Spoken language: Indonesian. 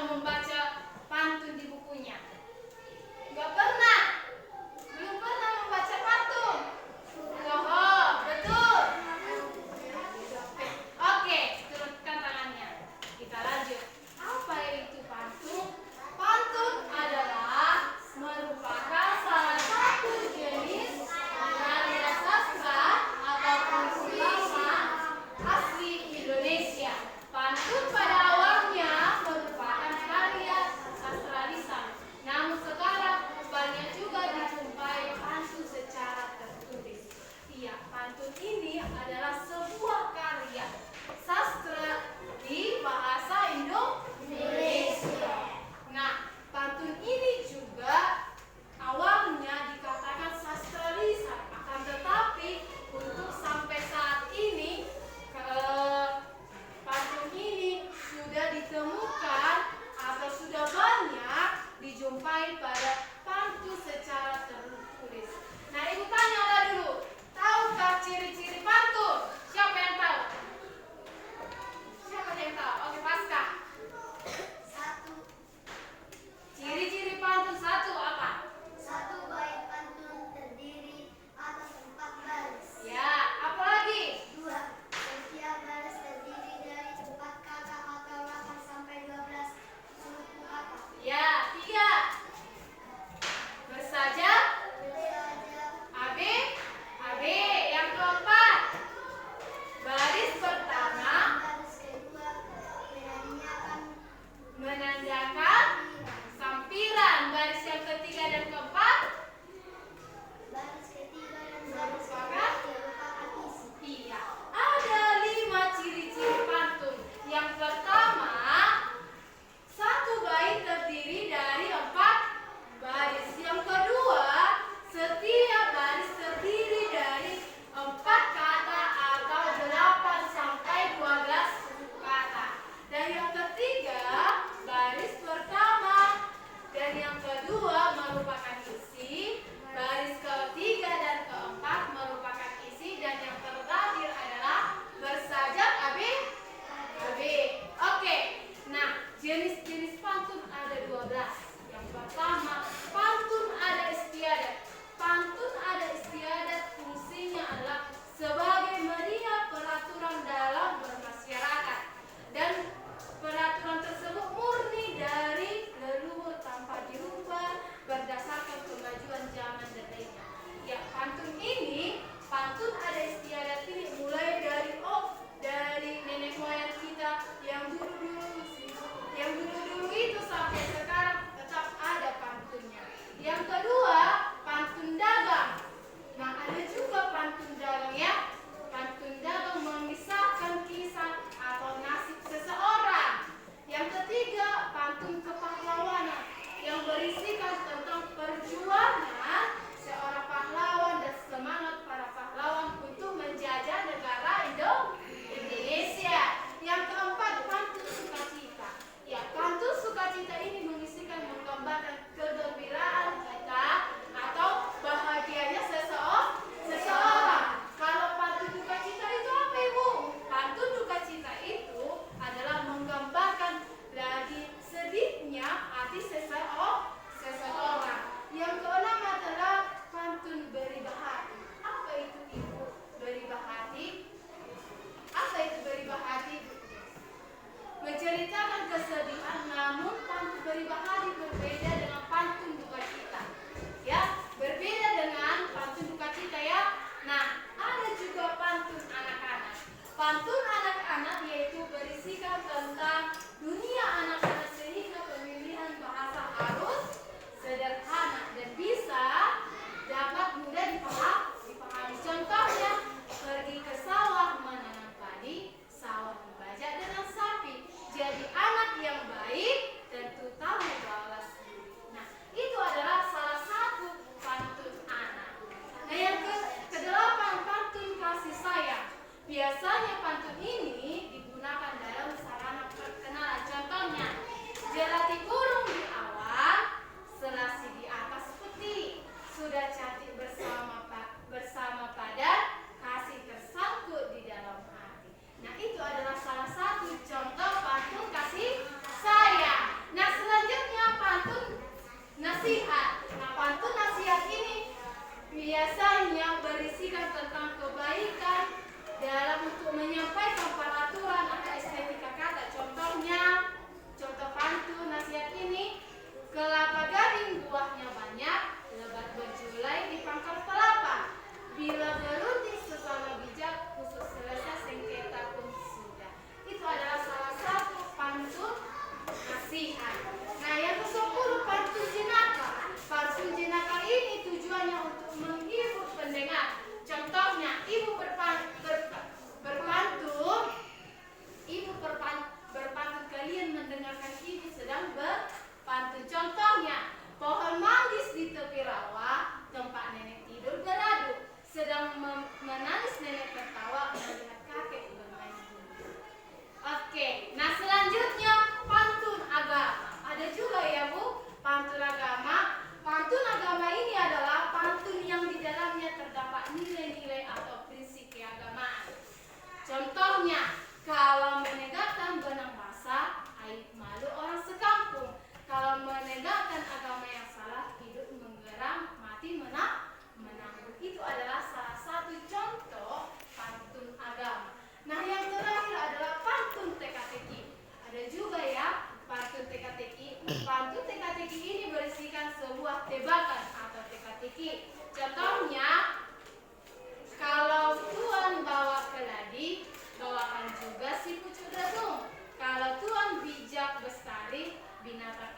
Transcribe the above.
membaca pantun di bukunya? Nggak pernah? Belum pernah membaca pantun? Oh, betul. Oke, turunkan tangannya. Kita lanjut. Apa itu pantun? Pantun adalah merupakan salah satu jenis karya sastra atau puisi asli Indonesia. Pantun pada awalnya merupakan karya sastra lisan. Namun sekarang banyak juga dijumpai pantun secara tertulis. Iya, pantun ini adalah sebuah karya sastra di bahasa Indonesia. Nah, pantun ini juga awalnya dikatakan sastra lisan, akan tetapi untuk sampai saat ini pantun ini sudah ditemukan atau sudah banyak dijumpai pada pantun secara tertulis. Nah, ibu tanyalah dulu, tahukah ciri-ciri pantun? Siapa yang tahu? Siapa yang tahu? Oke, Pasca. Satu. Ciri-ciri pantun satu apa? Satu bait pantun terdiri atas 4 baris. Ya, apa lagi? 2. Setiap baris terdiri dari 4 kata atau 8 sampai 12 suku kata. Ya, 3. Bersaja. Bersaja. AB. AB. Yang keempat. Baris pertama Baris kedua menandakan sampiran. Baris yang ketiga dan keempat baris ketiga dan baris merupakan merupakan isi. iya. Ada 5 ciri-ciri pantun. Yang pertama, satu bait terdiri dari 4 baris. Yang kedua, setiap baris terdiri dari 4 kata atau 8 sampai 12 kata. Dan yang ketiga, baris pertama. Dan yang kedua merupakan isi. Baris ketiga dan keempat merupakan isi. Dan yang terakhir adalah bersajak AB. AB. Oke. Nah, jenis-jenis pantun ada 12. Yang pertama, pantun ada istiadat. Pantun ada istiadat fungsinya adalah sebagai media peraturan dalam bermasyarakat. Dan peraturan tersebut murni dari leluhur tanpa dirubah berdasarkan kemajuan zaman dan lainnya. Ya, pantun ada istiadat ini mulai dari nenek moyang kita yang dulu itu sampai sekarang tetap ada pantunnya. Yang kedua, pantun dagang. Nah, ada juga pantun dagang ya. Pantun dagang mengisahkan kisah atau nasib seseorang. Yang ketiga, pantun kepahlawanan yang berisikan tentang perjuangan seorang pahlawan dan semangat para pahlawan untuk menjajah negara Indonesia. Yang keempat, pantun sukacita. Ya, pantun sukacita ini menggambarkan kegembiraan kita atau bahagianya seseorang. Kalau pantun duka cita itu apa, Ibu? Pantun duka cita itu adalah menggambarkan lagi sedihnya hati seseorang. Yang keenam, tebak-tebakan atau teka-teki. Contohnya, kalau Tuan bawa keladi, bawakan juga si pucuk datung. Kalau Tuan bijak bestari, binatang